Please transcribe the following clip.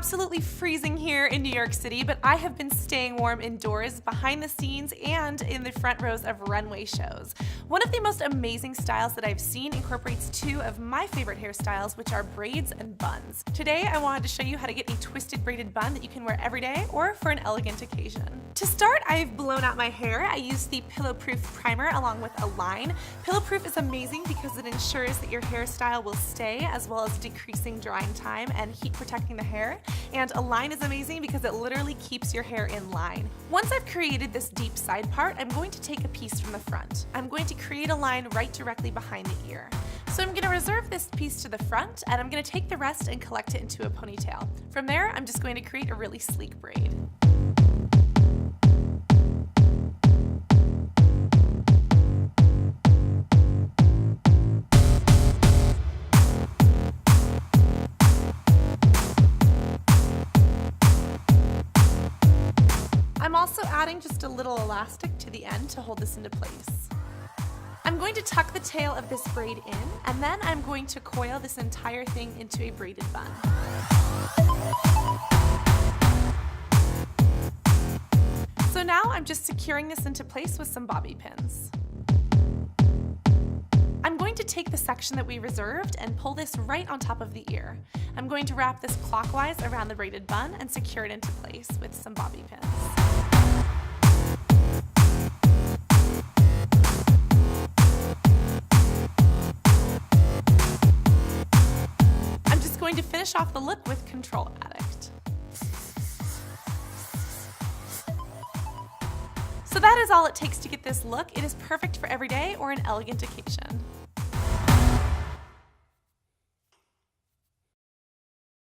absolutely freezing here in New York City, but I have been staying warm indoors, behind the scenes, and in the front rows of runway shows. One of the most amazing styles that I've seen incorporates two of my favorite hairstyles, which are braids and buns. Today, I wanted to show you how to get a twisted braided bun that you can wear every day or for an elegant occasion. To start, I've blown out my hair. I used the Pillow-Proof primer along with a line. Pillow-Proof is amazing because it ensures that your hairstyle will stay, as well as decreasing drying time and heat protecting the hair. And a line is amazing because it literally keeps your hair in line. Once I've created this deep side part, I'm going to take a piece from the front. I'm going to create a line right directly behind the ear. So I'm going to reserve this piece to the front, and I'm going to take the rest and collect it into a ponytail. From there, I'm just going to create a really sleek braid. I'm also adding just a little elastic to the end to hold this into place. I'm going to tuck the tail of this braid in, and then I'm going to coil this entire thing into a braided bun. So now I'm just securing this into place with some bobby pins. I'm going to take the section that we reserved and pull this right on top of the ear. I'm going to wrap this clockwise around the braided bun and secure it into place with some bobby pins. I'm just going to finish off the look with Control Addict. So that is all it takes to get this look. It is perfect for every day or an elegant occasion.